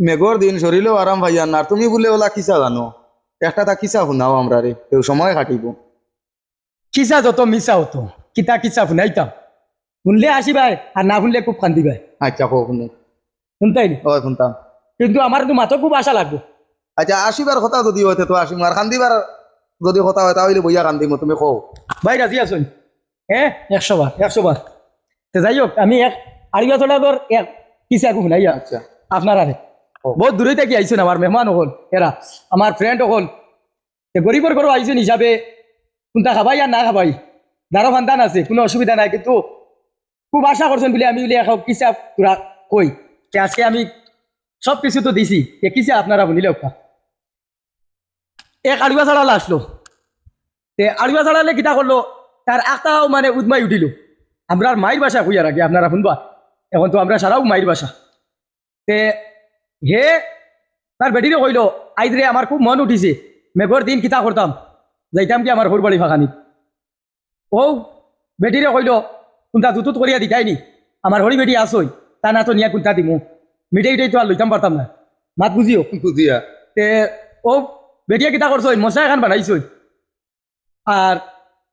মেঘর দিন শরীরেও আরাম ভাইয়ান না, আর তুমি বলে ওলা কিসা জানো? একটা তা কিসা শুনাও আমরা রে, কেউ সময় কাটিব। কিসা যত মিশা হতো কিতা কিসা শুনাইতাম, শুনলে আসিবাই আর না শুনলে খুব কান্দিবাই। আচ্ছা কো শুনে। শুনতাই নি? ও শুনতাম। কিন্তু আমার তো মাথা খুব আশা লাগবো। আচ্ছা আসিবার কথা যদি হইতে তো আসিম, আর কান্দিবার যদি কথা হয় তাহলে বইয়া কান্দিম, তুমি কও। ভাই রাজি আছেন? হ্যাঁ, 100 বার 100 বার। তো যাই হোক, আমি এক আড়িয়া চলা ধর এক কিসা শুনাইয়া আচ্ছা আপনার আরে ও। বহুত দূরে থেকে আইসেন, আমার মেহমান হল এরা, আমার ফ্রেন্ড হল। গরিবের ঘরও আইসেন হিসাবে কোনটা খাবাই আর না খাবাই, দারো সন্তান আছে, কোনো অসুবিধা নাই, কিন্তু খুব আশা করছেন বলে আমি বলি এখন কিসা তোরা কই। তে আজকে আমি সব কিছু তো দিছি, এ কিসা আপনারা শুনিলে এক আড়ুয়া ছাড়ালা আসলো। তে আড়ুয়া ছাড়ালে কিতা করলো, তার একটাও মানে উদমাই উঠিল। আমরা মায়ের বাসা কইয়ার আগে আপনারা শুনবা, এখন তো আমরা সারাও মায়ের বাসা। তে হে তার বেটিরে কইল, আইজ রে আমার খুব মন উঠিছে, মেঘর দিন কিতা করতাম, যাইতাম কি আমার ঘর বাড়ি ফাঁকানি। ও বেটিরে কইল, কোনটা দুতুত করিয়া দিতাই নি, আমার হরি বেটি আসই, তা না তো নিয়া কোনটা দিমু, মিটাই উঠাই তো আর লইতাম পারতাম না, মাত বুঝিও। বুঝিয়া। তে ও বেটিয়া কিতা করছই, মশা এখন বানাইছই, আর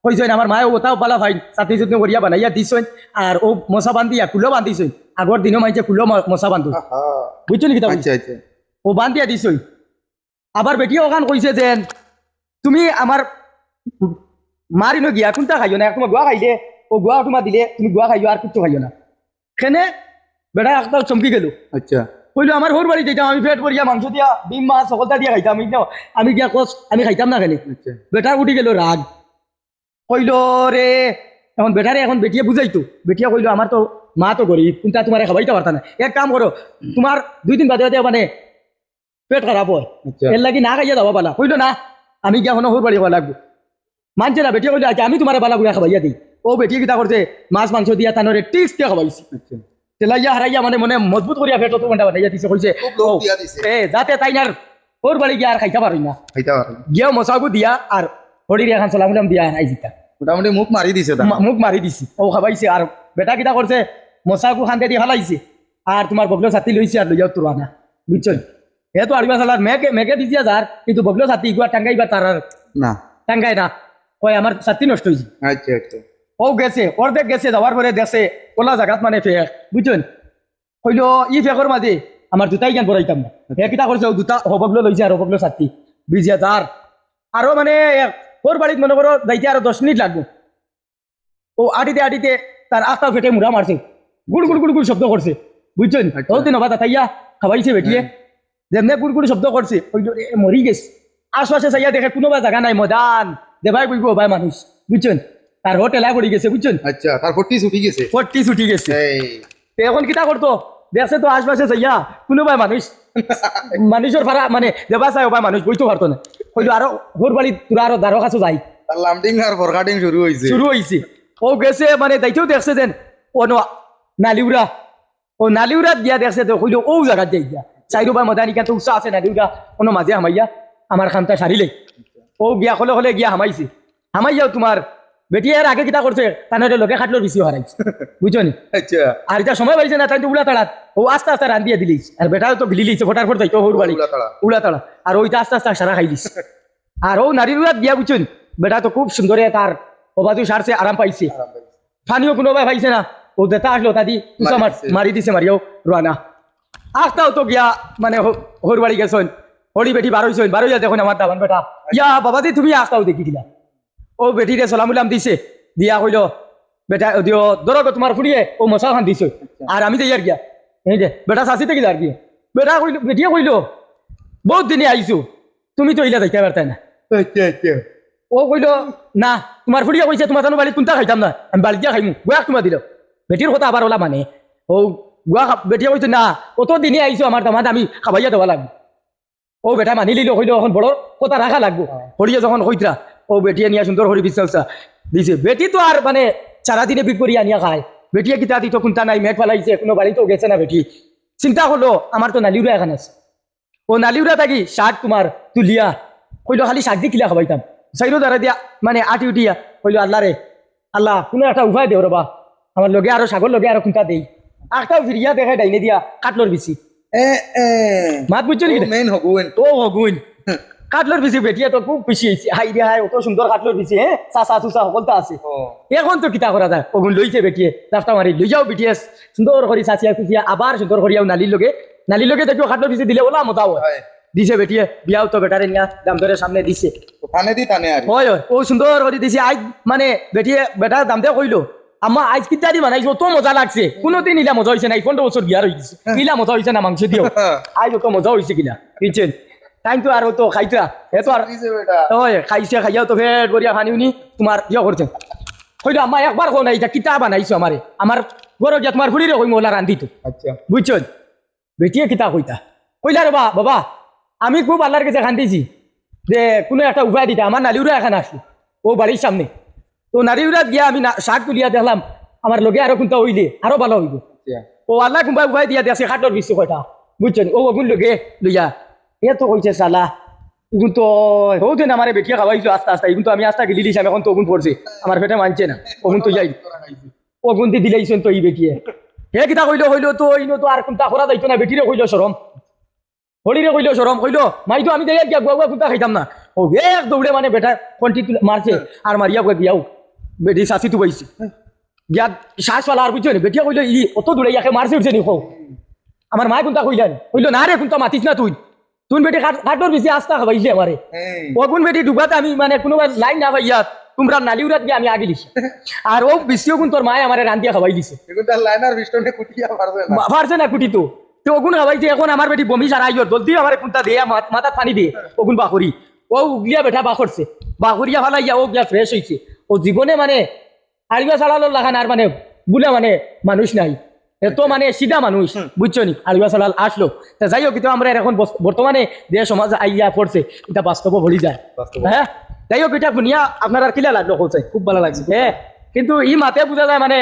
কইছই আমার মায়ে ওটাও পালা ভাই চাটনি চাটনি করিয়া বানাইয়া দিছই, আর ও মশা বান্ধিয়া কুলো বান্ধিছই, আগর দিনও মাইছে কুলো মশা বান্ধু, আহা। বুঝছো নি কিতা আচ্ছা আচ্ছা ও বান্ধিয়া দিছই। আবার বেটিয়া ওখান কইছে যে তুমি আমার মারি ন গিয়া কোনটা খাইও না, তোমার গোয়া খাইলে ও গোয়া তোমার দিলে তুমি গোয়া খাইও আর কিচ্ছু খাইও না। সেনে বেটা একটা চমকি গেল, আচ্ছা কইলো আমার হোর বাড়ি যাইতাম, আমি পেট ভরিয়া মাংস দিয়া ডিম মাছ সকলটা দিয়া খাইতাম, আমি গিয়া কোচ আমি খাইতাম না কেনে। আচ্ছা বেটার উঠি গেল রাগ, কইল রে এখন বেটারে এখন বেটিয়ে বুঝাইতো, বেটিয়া কইলো আমার তো মা তো গরিব, কোনটা তোমার খাবাইতে পারতা না, এক কাম করো তোমার 2 দিন বাদে বাদে মানে পেট খারাপ হয়, আচ্ছা এর লাগি না খাইয়া যাওয়া পালা। কইলো না আমি গিয়া হনো হোর বাড়ি হওয়া লাগবো, মানছে না। বেটিয়া কইলো আচ্ছা আমি তোমার বালা গুড়া খাবাইয়া দিই। ও বেটিয়ে কিতা করছে, মাছ মাংস দিয়া তানরে টিক্স দিয়া খাবাইছি, আচ্ছা তেলাইয়া হারাইয়া মানে মনে মজবুত করিয়া পেট তো বানাইয়া দিছে, কইছে খুব লোভ ও, দিয়া দিছে। যাতে তাই না ওর বাড়ি গিয়া আর খাইতে পারি না, খাইতে পারে গিয়াও মশাকু দিয়া আর হরির এখন সালাম দিয়া আই জিতা মোটামুটি মুখ মারি দিছে তা। মুখ মারি দিছি, ও খাবাইছে। আর বেটা কিতা করছে, মশাকু খান্তে দিয়ে ফেলাইছে, আর তোমার বগলো ছাতি লইছে আর লইয়া তোর আনা, বুঝছো? হে তো আড়িবা সালার মেঘে মেঘে দিছিয়া যার, কিন্তু বগলো ছাতি ইগুয়া টাঙ্গাইবা তার আর না টাঙ্গাই না, কয় আমার ছাতি নষ্ট হয়েছে। আচ্ছা আচ্ছা ও গেছে অর্ধেক গেছে, যাওয়ার পরে দেখছে ওলা জায়গাত মানে ফেক, বুঝছেন? কইল ই ফেকর মাঝে আমার জুতাই জ্ঞান পড়াইতাম না। হে কিতা করছে, ও জুতা হবগলো লইছে আর হবগলো ছাতি বিজিয়া যার, আরো মানে ওর বাড়িত মনে করো যাইতে আরো 10 মিনিট লাগবে। ও আটিতে আটিতে তার আস্তা ফেটে মুড়া মারছে, গুড় গুড় গুড় গুড় শব্দ করছে, বুঝছেন? আচ্ছা। ও দিন বাতা তাইয়া খাবাইছে বেটিয়ে, যেমনে গুড় গুড় শব্দ করছে, কইল এ মরি গেছে। আশপাশে চাইয়া দেখে কোনোবা জায়গা নাই, মদান দেবাই কইব ভাই মানুষ, বুঝছেন? তার হোটেলা পড়ে গেছে, বুঝছেন? আচ্ছা তারপর টিস উঠি গেছে। 40 ছুটি গেছে। এই তো এখন কিতা করতো, দেখছে তো আশপাশে চাইয়া কোনোবাই মানুষ, মানুষের ভাড়া মানে দেবা চাই ভাই মানুষ বইতে পারতো না, কইল আরো হোর বাড়ি তোরা আরো দ্বারো কাছে যাই তার লামডিং আর ফরকাটিং শুরু হয়েছে। শুরু হয়েছে। ও গেছে মানে দায়িত্ব দেখছে যেন ও নালিউরা, ও নালিউরা দিয়া দেখছে তো কইল ও জায়গা যাই গিয়া চাইরো বা মদানি কান্ত উৎসাহ আছে নালিউরা কোনো মাঝে হামাইয়া আমার খামটা সারিলে ও গিয়া হলে হলে গিয়া হামাইছে। হামাইয়াও তোমার বেটিয়ার আগে কিতা করছে, তানরে লোকে খাটলোর বেশি হারাইছে, বুঝছো নি? আচ্ছা আর এটা সময় পাইছে না, তাই তো উলা তাড়াত ও আস্তে আস্তে রান্ধিয়া দিলিস, আর বেটাও তো গিলি লিছে ফোটার পর যাইতো হোর বাড়ি উলাতাড়া। উলা তাড়া, আর ওইটা আস্তে আস্তে সারা খাই দিস। আর ও নারীর উড়াত গিয়া বুঝছেন, বেটা তো খুব সুন্দর তার অবাধু সারছে, আরাম পাইছে, আরাম পাইছে। ফানিও কোনোবাই পাইছে না, ও দেতা আসলো তাদি মারি দিছে, মারিয়াও রানা আস্তাও তো গিয়া মানে হোর বাড়ি গেছেন, হরি বেটি বারোইয়া দেখুন আমার দামান বেটা, ইয়া বাবাদি তুমি আস্তাও দেখি দিলা। ও বেটিরে সালাম উলাম দিছে, দিয়া কইল বেটা দিও ধরো তোমার ফুড়িয়ে ও মশা খান দিছ, আর আমি যাই আর গিয়া এই যে বেটা শাসি থেকে আর গিয়া বেটা কইল, বেটিয়ে কইল বহুত দিনে আইছো, তুমি তো ইলা যাইতে পারতাই না। আচ্ছা আচ্ছা ও কইল না তোমার ফুড়িয়া কইছে তোমার জানো বাড়ি কোনটা খাইতাম না, আমি বাড়ি দিয়া খাইমু, গুয়াক তোমার দিল। বেটির কথা আবার ওলা মানে ও গুয়া বেটিয়ে কইছে না অত দিনে আইছো আমার দামাত আমি খাবাইয়া দেওয়া লাগবে। ও বেটা মানি লিল, কইল এখন বড় কথা রাখা লাগবো, হরিয়া যখন কইতরা ও বেটিয়ে নিয়ে সুন্দর হরি বিশ্বাসা দিছে। বেটি তো আর মানে সারাদিনে বিক করিয়া নিয়া খায়, বেটিয়ে কিতা দিত কোনটা নাই, মেঘ ফেলাইছে, কোনো বাড়িতেও গেছে না। বেটি চিন্তা করলো আমার তো নালিউরা এখানে আছে, ও নালিউরা থাকি শাক তোমার তুলিয়া কইলো খালি শাক দি কিলা খাবাইতাম, চাইরো দ্বারা দিয়া মানে আটি উঠিয়া কইলো আল্লাহ রে আল্লাহ কোনো একটা উপায় দেও রবা, আমার লগে আরো শাগর লগে আরো কোনটা দেই, একটাও ফিরিয়া দেখাই ডাইনে দিয়া কাটলোর বেশি, মাত বুঝছো নাকি মেইন হগুন ও হগুন কাটলোর পিছিয়ে বেটিয়ে তো খুব খুশি হয়েছে হাই রে হাই অত সুন্দর কাটলোর পিছিয়ে হ্যাঁ চাচা চুচা সকলটা আছে এখন তো কিতা করা যায় ওগুন লইছে বেটিয়ে রাস্তা মারি লই যাও বেটিয়ে সুন্দর করে চাচিয়া খুঁচিয়া আবার সুন্দর করিয়াও নালির লগে দেখিও কাটলোর পিছিয়ে দিলে ওলা মতাও দিছে বেটিয়ে বিয়াও তো বেটারে নিয়া দাম ধরে সামনে দিছে থানে দি থানে আর হয় হয় ও সুন্দর করে দিছে আজ মানে বেটিয়ে বেটার দাম দিয়ে কইলো আমার আজ কিতারি বানাইছো তো মজা লাগছে কোনোদিন ইলা মজা হয়েছে না 15 বছর বিয়ার হয়ে গেছে ইলা মজা হয়েছে না মাংস দিও আজ তো মজা হয়েছে কিনা বুঝছেন তাই তো আর তো খাইতা এ তো আর ওই খাইছে খাইয়াও তো ফের বরিয়া খানি উনি তোমার ইয়ে করছেন হইলো আমার একবার কোন এইটা কিতা বানাইছো আমারে আমার বড় গিয়া তোমার ফুলিরে কই মোলা রান্ধি তো আচ্ছা বুঝছেন বেটিয়ে কিতা কইতা কইলা রে বাবা আমি খুব আল্লাহর কাছে খান্দিছি যে কোনো একটা উপায় দিতে আমার নালিউরা এখানে আসলো ও বাড়ির সামনে তো নালিউরা গিয়া আমি শাক তুলিয়া দেখলাম আমার লগে আরো কোনটা হইলে আরো ভালো হইব ও আল্লাহ কোনবা উপায় দিয়া দিয়েছে খাটর বিশ্ব কয়টা বুঝছেন ও ওগুন লগে লইয়া এ তো কইছে সালা এগুন তো হৌতেন আমার বেটিয়া খাওয়াইছো আস্তে আস্তে কিন্তু আমি আস্তে গেলি দিছি আমি এখন তো ওগুন পড়ছে আমার পেটে মানছে না ওগুন তো যাই ওগুন দি দিলাইছেন তো এই বেটিয়ে হে কিতা হইলো তো ইনো তো আর কোনটা করা যাইতো না বেটিরে কইলো শরম হলিরে কইলো শরম কইলো মাই তো আমি দেখ গিয়া গুয়া গুয়া কুত্তা খাইতাম না ও এক দৌড়ে মানে বেটা কন্টি মারছে আর মারিয়া গিয়া বিয়াও বেটি শাসি তো পাইছে গিয়া শ্বাস পালা আর বুঝছো বেটিয়া কইলো ই অত দৌড়ে ইয়াকে মারছে উঠছে নি আমার মা কোনটা কইলেন কইলো না রে কোনটা মাতিস না তুই বেটি কাটর বেশি আস্তা খাবাইছে আমারে ও কোন বেটি ডুবাতে আমি মানে কোনো লাইন না পাইয়া তোমরা নালিউরাত গিয়ে আমি আগে দিছি আর ও বেশিও কোন তোর মায় আমারে রান্দিয়া খাবাই দিছে লাইনার বিষ্টনে কুটিয়া পারবে না পারছে না কুটি তো ওগুন খাবাইছে এখন আমার বেটি বমি সারা আইয়র জলদি আমার কোনটা দিয়ে মাথা পানি দিয়ে ওগুন বাখরি ও গিয়া বেটা বাখরছে বাখরিয়া ফালাইয়া ও গিয়া ফ্রেশ হয়েছে ও জীবনে মানে আড়িয়া চালালো লাগান আর মানে বুলে মানে মানুষ নাই এত মানে সিধা মানুষ বুঝছো নি আড়িয়া চালাল আসলো তা যাই হোক কিন্তু আমরা এখন বর্তমানে যে সমাজ আইয়া পড়ছে এটা বাস্তব ভরি যায় হ্যাঁ যাই হোক এটা শুনিয়া আপনার আর কিলা লাগলো হচ্ছে খুব ভালো লাগছে হ্যাঁ কিন্তু ই মাতে বোঝা যায় মানে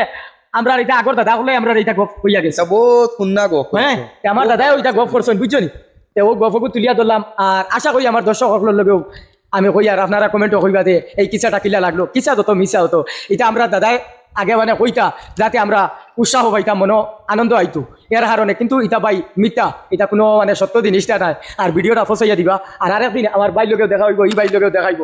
আমরা এটা আগর দাদা হলে আমরা এটা গপ হইয়া গেছে বহুত শুননা গো হ্যাঁ আমার দাদাই ওইটা গপ করছেন বুঝছো নি ও গপকে তুলিয়া ধরলাম আর আশা করি আমার দর্শক সকলের লগেও আমি কই আর আপনারা কমেন্টও কইবা দে এই কিসাটা কিলা লাগলো কিসা যত মিশা হতো এটা আমরা দাদাই আগে মানে কইতা যাতে আমরা উৎসাহ পাইতাম মনো আনন্দ আইতো এর কারণে কিন্তু এটা ভাই মিথ্যা এটা কোনো মানে সত্য জিনিসটা নাই আর ভিডিওটা ফসাইয়া দিবা আর আরেকদিন আমার ভাই লোকেও দেখা হইব এই ভাই লোকেও দেখাইব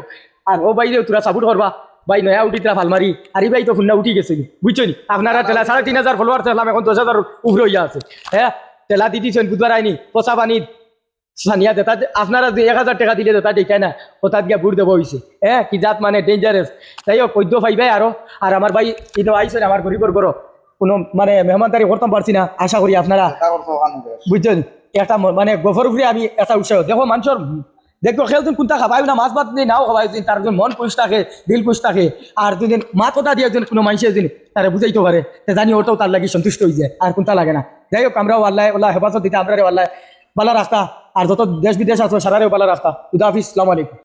আর ও বাইরেও তোরা সাপোর্ট করবা ভাই নয়া উঠি তোরা ফালমারি আর এই ভাই তো ফুন্না উঠি গেছে বুঝছো নি আপনারা তেলা 3,500 ফলোয়ার থাকলাম এখন 10,000 উপরে হইয়া আছে হ্যাঁ তেলা দি দিছেন বুধবার আইনি পচা পানি সানিয়া দেতা আপনারা 1,000 টাকা দিলে দেতা দেখাই না ওটাত গিয়া বুড় দেবো হয়েছে হ্যাঁ কি জাত মানে ডেঞ্জারাস তাই হোক কদ্য পাইবাই আরো আর আমার ভাই ইনো আইসেন আমার গরিবর বড় কোনো মানে মেহমানদারি করতাম পারছি না আশা করি আপনারা বুঝছেন একটা মানে গফর উপরে আমি একটা উৎসাহ দেখো মানুষের দেখো খেলছেন কোনটা খাবাই না মাছ ভাত নিয়ে নাও খাবাই তার একজন মন পুষ থাকে দিল পুষ থাকে আর দুদিন মাত কথা দিয়ে একজন কোনো মানুষের দিন তারা বুঝাইতে পারে জানি ওটাও তার লাগে সন্তুষ্ট হয়ে যায় আর কোনটা লাগে না যাই হোক আমরাও আল্লাহ হেফাজত দিতে আমরা আল্লাহ বালা রাস্তা আর যত দেশ বিদেশ আছে সারারেও বালা রাস্তা খুদা হাফিজ আসসালামু আলাইকুম।